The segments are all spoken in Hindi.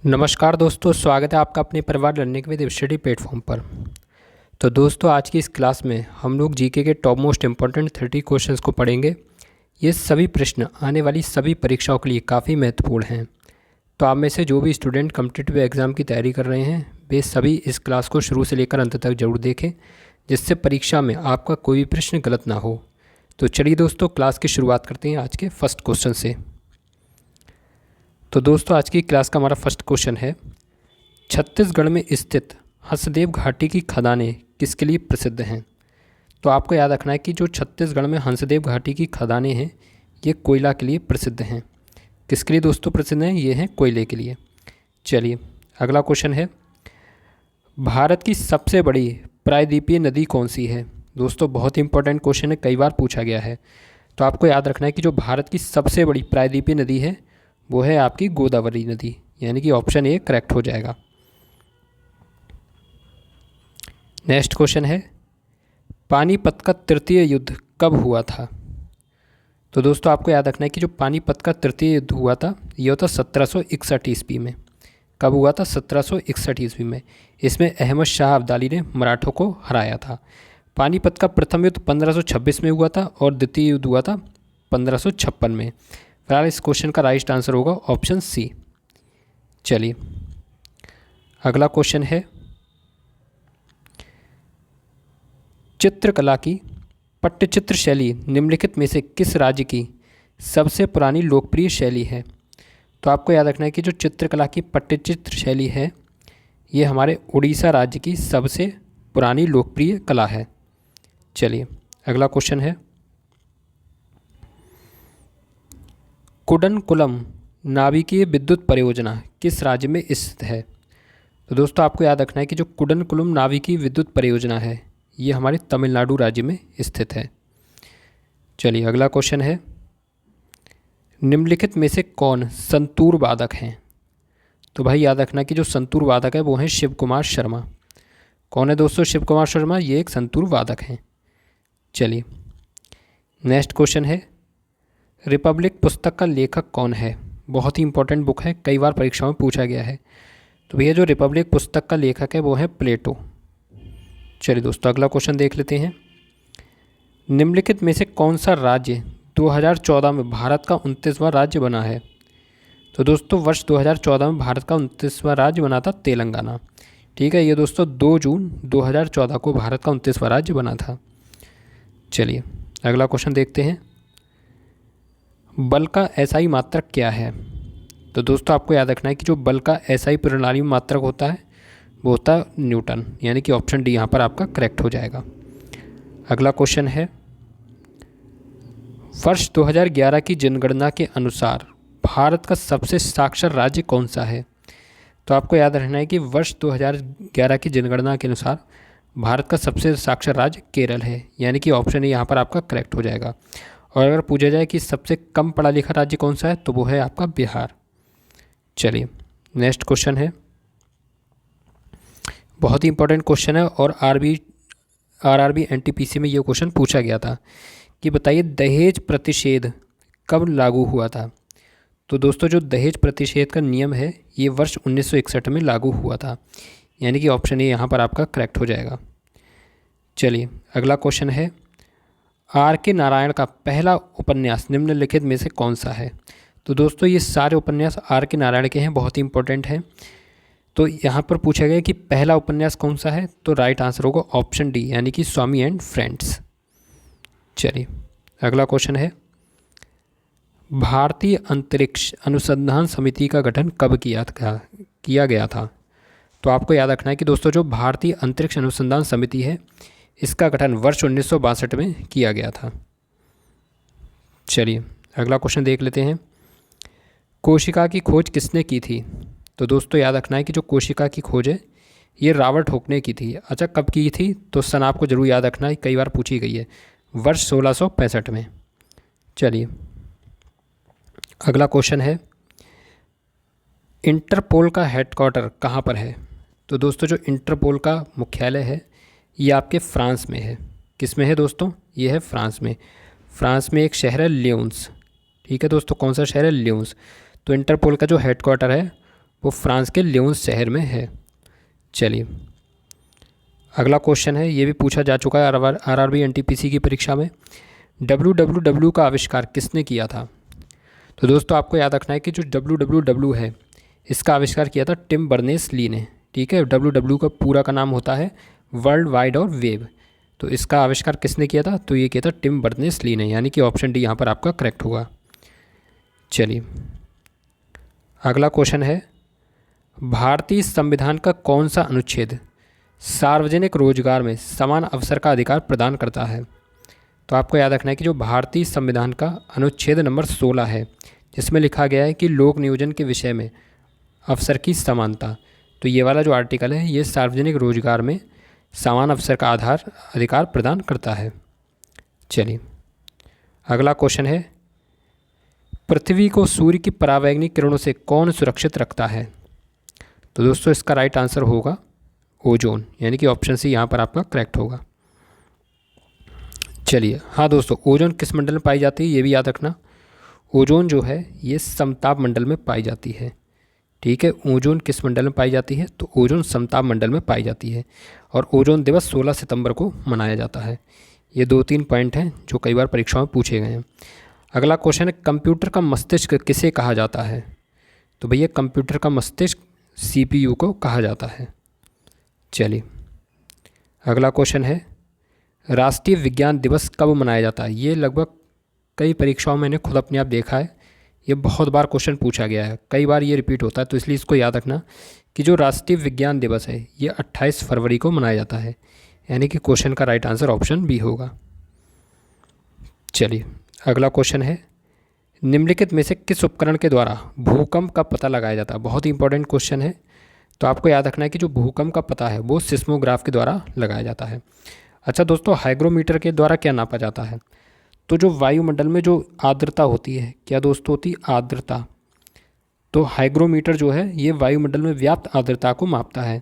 नमस्कार दोस्तों, स्वागत है आपका अपने परिवार लर्निंग विद स्टडी प्लेटफॉर्म पर। तो दोस्तों, आज की इस क्लास में हम लोग जीके के टॉप मोस्ट इम्पॉर्टेंट 30 क्वेश्चंस को पढ़ेंगे। ये सभी प्रश्न आने वाली सभी परीक्षाओं के लिए काफ़ी महत्वपूर्ण हैं। तो आप में से जो भी स्टूडेंट कॉम्पिटिटिव एग्ज़ाम की तैयारी कर रहे हैं वे सभी इस क्लास को शुरू से लेकर अंत तक जरूर देखें, जिससे परीक्षा में आपका कोई भी प्रश्न गलत ना हो। तो चलिए दोस्तों, क्लास की शुरुआत करते हैं आज के फर्स्ट क्वेश्चन से। तो दोस्तों, आज की क्लास का हमारा फर्स्ट क्वेश्चन है, छत्तीसगढ़ में स्थित हंसदेव घाटी की खदानें किसके लिए प्रसिद्ध हैं। तो आपको याद रखना है कि जो छत्तीसगढ़ में हंसदेव घाटी की खदानें हैं ये कोयला के लिए प्रसिद्ध हैं। किसके लिए दोस्तों प्रसिद्ध हैं? ये हैं कोयले के लिए। चलिए अगला क्वेश्चन है, भारत की सबसे बड़ी प्रायद्वीपीय नदी कौन सी है। दोस्तों बहुत ही इंपॉर्टेंट क्वेश्चन है, कई बार पूछा गया है। तो आपको याद रखना है कि जो भारत की सबसे बड़ी प्रायद्वीपीय नदी है वो है आपकी गोदावरी नदी, यानी कि ऑप्शन ए करेक्ट हो जाएगा। नेक्स्ट क्वेश्चन है, पानीपत का तृतीय युद्ध कब हुआ था। तो दोस्तों आपको याद रखना है कि जो पानीपत का तृतीय युद्ध हुआ था ये होता 1761 ईस्वी में। कब हुआ था? 1761 ईस्वी में। इसमें अहमद शाह अब्दाली ने मराठों को हराया था। पानीपत का प्रथम युद्ध 1526 में हुआ था और द्वितीय युद्ध हुआ था 1556 में। फिलहाल इस क्वेश्चन का राइट आंसर होगा ऑप्शन सी। चलिए अगला क्वेश्चन है, चित्रकला की पट्टचित्र शैली निम्नलिखित में से किस राज्य की सबसे पुरानी लोकप्रिय शैली है। तो आपको याद रखना है कि जो चित्रकला की पट्टचित्र शैली है ये हमारे उड़ीसा राज्य की सबसे पुरानी लोकप्रिय कला है। चलिए अगला क्वेश्चन है, कुडनकुलम नाभिकीय विद्युत परियोजना किस राज्य में स्थित है। तो दोस्तों आपको याद रखना है कि जो कुडनकुलम नाभिकीय विद्युत परियोजना है ये हमारे तमिलनाडु राज्य में स्थित है। चलिए अगला क्वेश्चन है, निम्नलिखित में से कौन संतूर वादक हैं। तो भाई याद रखना कि जो संतूर वादक है वो हैं शिव कुमार शर्मा। कौन है दोस्तों शिव कुमार शर्मा? ये एक संतूर वादक हैं। चलिए नेक्स्ट क्वेश्चन है, रिपब्लिक पुस्तक का लेखक कौन है। बहुत ही इंपॉर्टेंट बुक है, कई बार परीक्षाओं में पूछा गया है। तो भैया जो रिपब्लिक पुस्तक का लेखक है वो है प्लेटो। चलिए दोस्तों अगला क्वेश्चन देख लेते हैं, निम्नलिखित में से कौन सा राज्य 2014 में भारत का 29वां राज्य बना है। तो दोस्तों वर्ष 2014 में भारत का 29वां राज्य बना था तेलंगाना। ठीक है, ये दोस्तों 2 जून 2014 को भारत का 29वां राज्य बना था। चलिए अगला क्वेश्चन देखते हैं, बल का एसआई मात्रक क्या है। तो दोस्तों आपको याद रखना है कि जो बल का एसआई प्रणाली में मात्रक होता है वो होता है न्यूटन, यानी कि ऑप्शन डी यहाँ पर आपका करेक्ट हो जाएगा। अगला क्वेश्चन है, वर्ष 2011 की जनगणना के अनुसार भारत का सबसे साक्षर राज्य कौन सा है। तो आपको याद रखना है कि वर्ष 2011 की जनगणना के अनुसार भारत का सबसे साक्षर राज्य केरल है, यानी कि ऑप्शन ए यहाँ पर आपका करेक्ट हो जाएगा। और अगर पूछा जाए कि सबसे कम पढ़ा लिखा राज्य कौन सा है तो वो है आपका बिहार। चलिए नेक्स्ट क्वेश्चन है, बहुत ही इंपॉर्टेंट क्वेश्चन है और आरआरबी एनटीपीसी में ये क्वेश्चन पूछा गया था कि बताइए दहेज प्रतिषेध कब लागू हुआ था। तो दोस्तों जो दहेज प्रतिषेध का नियम है ये वर्ष 1961 में लागू हुआ था, यानी कि ऑप्शन ए यहाँ पर आपका करेक्ट हो जाएगा। चलिए अगला क्वेश्चन है, आर के नारायण का पहला उपन्यास निम्नलिखित में से कौन सा है। तो दोस्तों ये सारे उपन्यास आर के नारायण के हैं, बहुत ही इंपॉर्टेंट हैं। तो यहाँ पर पूछा गया कि पहला उपन्यास कौन सा है, तो राइट आंसर होगा ऑप्शन डी, यानी कि स्वामी एंड फ्रेंड्स। चलिए अगला क्वेश्चन है, भारतीय अंतरिक्ष अनुसंधान समिति का गठन कब किया गया था। तो आपको याद रखना है कि दोस्तों जो भारतीय अंतरिक्ष अनुसंधान समिति है इसका गठन वर्ष 1962 में किया गया था। चलिए अगला क्वेश्चन देख लेते हैं, कोशिका की खोज किसने की थी। तो दोस्तों याद रखना है कि जो कोशिका की खोज है ये रॉबर्ट हुक ने की थी। अच्छा कब की थी? तो सन आपको जरूर याद रखना है, कई बार पूछी गई है, वर्ष 1665 में। चलिए अगला क्वेश्चन है, इंटरपोल का हेडक्वार्टर कहाँ पर है। तो दोस्तों जो इंटरपोल का मुख्यालय है ये आपके फ्रांस में है। किस में है दोस्तों? ये है फ्रांस में। फ्रांस में एक शहर है लियोन्स। ठीक है दोस्तों, कौन सा शहर है? लियोन्स। तो इंटरपोल का जो हेडक्वार्टर है वो फ्रांस के ल्योन्स शहर में है। चलिए अगला क्वेश्चन है, ये भी पूछा जा चुका है आरआरबी एनटीपीसी की परीक्षा में। www का आविष्कार किसने किया था? तो दोस्तों आपको याद रखना है कि जो www है इसका आविष्कार किया था टिम बर्नेस-ली ने। ठीक है, www का पूरा का नाम होता है वर्ल्ड वाइड और वेब। तो इसका आविष्कार किसने किया था? तो ये किया था टिम बर्नेस-ली ने, यानी कि ऑप्शन डी यहाँ पर आपका करेक्ट होगा। चलिए अगला क्वेश्चन है, भारतीय संविधान का कौन सा अनुच्छेद सार्वजनिक रोजगार में समान अवसर का अधिकार प्रदान करता है? तो आपको याद रखना है कि जो भारतीय संविधान का अनुच्छेद नंबर 16 है जिसमें लिखा गया है कि लोक नियोजन के विषय में अवसर की समानता, तो ये वाला जो आर्टिकल है ये सार्वजनिक रोजगार में समान अवसर का अधिकार प्रदान करता है। चलिए अगला क्वेश्चन है, पृथ्वी को सूर्य की परावैंगनी किरणों से कौन सुरक्षित रखता है? तो दोस्तों इसका राइट आंसर होगा ओजोन, यानी कि ऑप्शन सी यहाँ पर आपका करेक्ट होगा। चलिए हाँ दोस्तों, ओजोन किस मंडल में पाई जाती है ये भी याद रखना। ओजोन जो है ये समताप मंडल में पाई जाती है। ठीक है, ओजोन किस मंडल में पाई जाती है? तो ओजोन समताप मंडल में पाई जाती है और ओजोन दिवस 16 सितंबर को मनाया जाता है। ये 2-3 पॉइंट हैं जो कई बार परीक्षाओं में पूछे गए हैं। अगला क्वेश्चन है, कंप्यूटर का मस्तिष्क किसे कहा जाता है? तो भैया कंप्यूटर का मस्तिष्क CPU को कहा जाता है। चलिए अगला क्वेश्चन है, राष्ट्रीय विज्ञान दिवस कब मनाया जाता है? ये लगभग कई परीक्षाओं में मैंने खुद अपने आप देखा है, ये बहुत बार क्वेश्चन पूछा गया है, कई बार ये रिपीट होता है, तो इसलिए इसको याद रखना कि जो राष्ट्रीय विज्ञान दिवस है ये 28 फरवरी को मनाया जाता है, यानी कि क्वेश्चन का राइट आंसर ऑप्शन बी होगा। चलिए अगला क्वेश्चन है, निम्नलिखित में से किस उपकरण के द्वारा भूकंप का पता लगाया जाता है? बहुत ही इंपॉर्टेंट क्वेश्चन है, तो आपको याद रखना है कि जो भूकंप का पता है वो सिस्मोग्राफ के द्वारा लगाया जाता है। अच्छा दोस्तों, हाइग्रोमीटर के द्वारा क्या नापा जाता है? तो जो वायुमंडल में जो आर्द्रता होती है, क्या दोस्तों होती है? आर्द्रता। तो हाइग्रोमीटर जो है ये वायुमंडल में व्याप्त आर्द्रता को मापता है।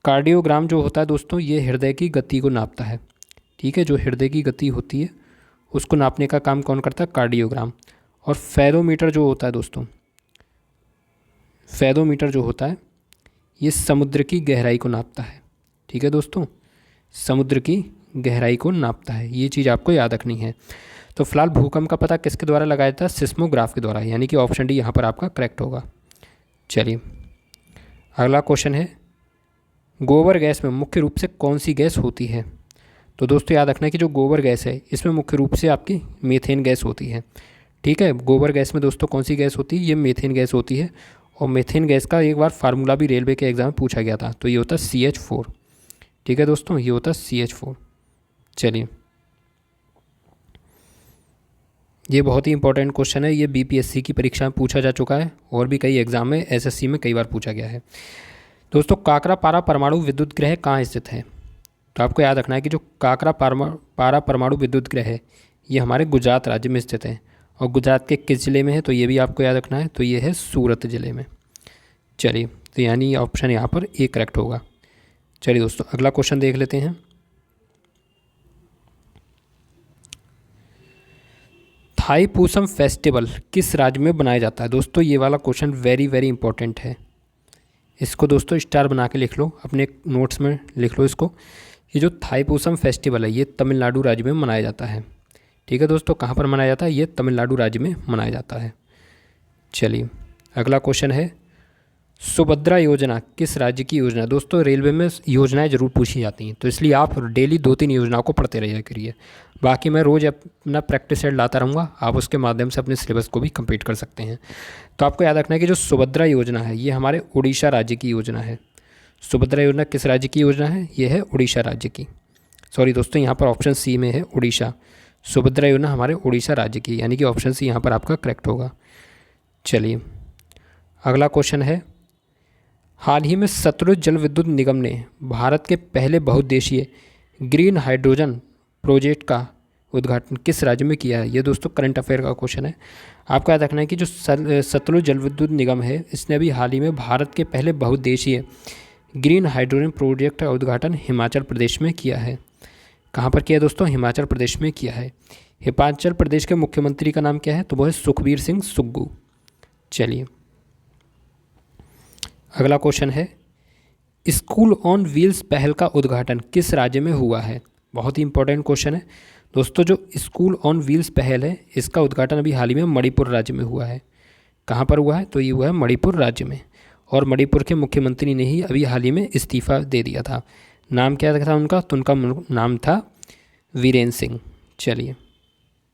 कार्डियोग्राम जो होता है दोस्तों ये हृदय की गति को नापता है। ठीक है, जो हृदय की गति होती है उसको नापने का काम कौन करता है? कार्डियोग्राम। और फेरोमीटर जो होता है दोस्तों, फेरोमीटर जो होता है ये समुद्र की गहराई को नापता है। ठीक है दोस्तों, समुद्र की गहराई को नापता है, ये चीज़ आपको याद रखनी है। तो फिलहाल भूकंप का पता किसके द्वारा लगाया जाता है? सिस्मोग्राफ के द्वारा, यानी कि ऑप्शन डी यहाँ पर आपका करेक्ट होगा। चलिए अगला क्वेश्चन है, गोबर गैस में मुख्य रूप से कौन सी गैस होती है? तो दोस्तों याद रखना है कि जो गोबर गैस है इसमें मुख्य रूप से आपकी मीथेन गैस होती है। ठीक है, गोबर गैस में दोस्तों कौन सी गैस होती है? ये मीथेन गैस होती है। और मीथेन गैस का एक बार फार्मूला भी रेलवे के एग्ज़ाम में पूछा गया था, तो ये होता है CH4। ठीक है दोस्तों, ये होता है CH4। चलिए ये बहुत ही इंपॉर्टेंट क्वेश्चन है, ये BPSC की परीक्षा में पूछा जा चुका है और भी कई एग्जाम में SSC में कई बार पूछा गया है। दोस्तों काकरापारा परमाणु विद्युत गृह कहाँ स्थित है? तो आपको याद रखना है कि जो काकरापारा परमाणु विद्युत गृह है ये हमारे गुजरात राज्य में स्थित है। और गुजरात के किस ज़िले में है? तो ये भी आपको याद रखना है, तो ये है सूरत ज़िले में। चलिए तो यानी ऑप्शन यहाँ पर ए करेक्ट होगा। चलिए दोस्तों अगला क्वेश्चन देख लेते हैं। थाईपुसम फेस्टिवल किस राज्य में बनाया जाता है? दोस्तों ये वाला क्वेश्चन वेरी वेरी इंपॉर्टेंट है, इसको दोस्तों स्टार बना के लिख लो, अपने नोट्स में लिख लो इसको। ये जो थाईपुसम फेस्टिवल है ये तमिलनाडु राज्य में मनाया जाता है। ठीक है दोस्तों, कहाँ पर मनाया जाता है? ये तमिलनाडु राज्य में मनाया जाता है। चलिए अगला क्वेश्चन है, सुभद्रा योजना किस राज्य की योजना? दोस्तों रेलवे में योजनाएं जरूर पूछी जाती हैं, तो इसलिए आप डेली 2-3 योजनाओं को पढ़ते रहिए करिए। बाकी मैं रोज़ अपना प्रैक्टिस सेट लाता रहूँगा, आप उसके माध्यम से अपने सिलेबस को भी कंप्लीट कर सकते हैं। तो आपको याद रखना है कि जो सुभद्रा योजना है ये हमारे उड़ीसा राज्य की योजना है। सुभद्रा योजना किस राज्य की योजना है? ये है उड़ीसा राज्य की। सॉरी दोस्तों, यहाँ पर ऑप्शन सी में है उड़ीसा। सुभद्रा योजना हमारे उड़ीसा राज्य की, यानी कि ऑप्शन सी यहाँ पर आपका करेक्ट होगा। चलिए अगला क्वेश्चन है, हाल ही में सतलुज जल विद्युत निगम ने भारत के पहले बहुउद्देशीय ग्रीन हाइड्रोजन प्रोजेक्ट का उद्घाटन किस राज्य में किया है? ये दोस्तों करंट अफेयर का क्वेश्चन है। आपको याद रखना है कि जो सतलुज जल विद्युत निगम है इसने अभी हाल ही में भारत के पहले बहुउद्देशीय ग्रीन हाइड्रोजन प्रोजेक्ट का उद्घाटन हिमाचल प्रदेश में किया है। कहाँ पर किया है दोस्तों? हिमाचल प्रदेश में किया है। हिमाचल प्रदेश के मुख्यमंत्री का नाम क्या है? तो वो है सुखबीर सिंह सुक्खू। चलिए अगला क्वेश्चन है, स्कूल ऑन व्हील्स पहल का उद्घाटन किस राज्य में हुआ है? बहुत ही इंपॉर्टेंट क्वेश्चन है दोस्तों। जो स्कूल ऑन व्हील्स पहल है इसका उद्घाटन अभी हाल ही में मणिपुर राज्य में हुआ है। कहाँ पर हुआ है? तो ये हुआ है मणिपुर राज्य में। और मणिपुर के मुख्यमंत्री ने ही अभी हाल ही में इस्तीफ़ा दे दिया था। नाम क्या था उनका? तो उनका नाम था वीरेंद्र सिंह। चलिए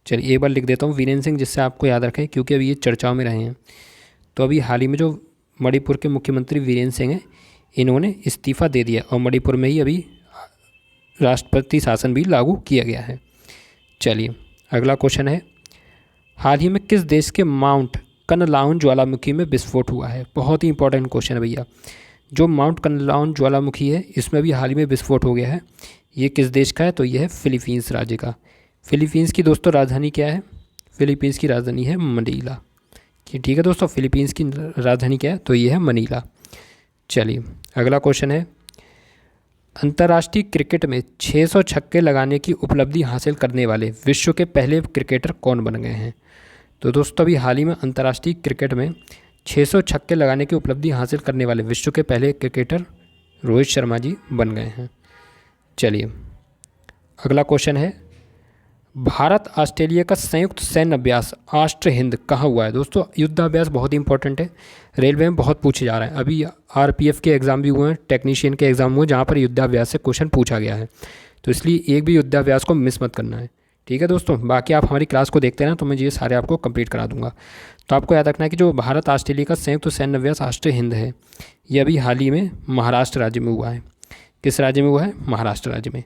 एक बार लिख देता हूँ वीरेंद्र सिंह, जिससे आपको याद रखें, क्योंकि अभी ये चर्चाओं में रहे हैं। तो अभी हाल ही में जो मणिपुर के मुख्यमंत्री वीरेंद्र सिंह हैं, इन्होंने इस्तीफ़ा दे दिया और मणिपुर में ही अभी राष्ट्रपति शासन भी लागू किया गया है। चलिए अगला क्वेश्चन है, हाल ही में किस देश के माउंट कनलाउन ज्वालामुखी में विस्फोट हुआ है? बहुत ही इंपॉर्टेंट क्वेश्चन है भैया। जो माउंट कनलाउन ज्वालामुखी है इसमें अभी हाल ही में विस्फोट हो गया है। ये किस देश का है? तो यह है फिलीपींस राज्य का। फिलीपींस की दोस्तों राजधानी क्या है? फिलीपींस की राजधानी है मनीला। ठीक है दोस्तों, फिलीपींस की राजधानी क्या है? तो ये है मनीला। चलिए अगला क्वेश्चन है, अंतर्राष्ट्रीय क्रिकेट में 600 छक्के लगाने की उपलब्धि हासिल करने वाले विश्व के पहले क्रिकेटर कौन बन गए हैं? तो दोस्तों अभी हाल ही में अंतर्राष्ट्रीय क्रिकेट में 600 छक्के लगाने की उपलब्धि हासिल करने वाले विश्व के पहले क्रिकेटर रोहित शर्मा जी बन गए हैं। चलिए अगला क्वेश्चन है, भारत ऑस्ट्रेलिया का संयुक्त सैन्य अभ्यास ऑस्ट्र हिंद कहाँ हुआ है? दोस्तों युद्धाभ्यास बहुत ही इंपॉर्टेंट है, रेलवे में बहुत पूछे जा रहे हैं। अभी आरपीएफ के एग्ज़ाम भी हुए हैं, टेक्नीशियन के एग्ज़ाम हुए जहाँ पर युद्धाभ्यास से क्वेश्चन पूछा गया है। तो इसलिए एक भी युद्धाभ्यास को मिस मत करना है। ठीक है दोस्तों, बाकी आप हमारी क्लास को देखते हैं ना, तो मैं ये सारे आपको कंप्लीट करा दूंगा। तो आपको याद रखना है कि जो भारत ऑस्ट्रेलिया का संयुक्त सैन्य अभ्यास ऑस्ट्र हिंद है, ये अभी हाल ही में महाराष्ट्र राज्य में हुआ है। किस राज्य में हुआ है? महाराष्ट्र राज्य में।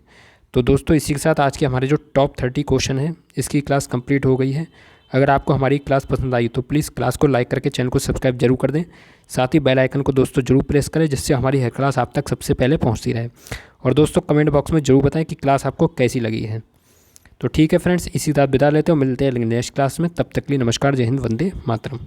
तो दोस्तों इसी के साथ आज के हमारे जो टॉप 30 क्वेश्चन हैं इसकी क्लास कंप्लीट हो गई है। अगर आपको हमारी क्लास पसंद आई तो प्लीज़ क्लास को लाइक करके चैनल को सब्सक्राइब जरूर कर दें। साथ ही बेल आइकन को दोस्तों जरूर प्रेस करें, जिससे हमारी हर क्लास आप तक सबसे पहले पहुंचती रहे। और दोस्तों कमेंट बॉक्स में ज़रूर बताएं कि क्लास आपको कैसी लगी है। तो ठीक है फ्रेंड्स, इसी तरह विदा लेते हो, मिलते हैं नेक्स्ट क्लास में। तब तक के लिए नमस्कार, जय हिंद, वंदे मातरम।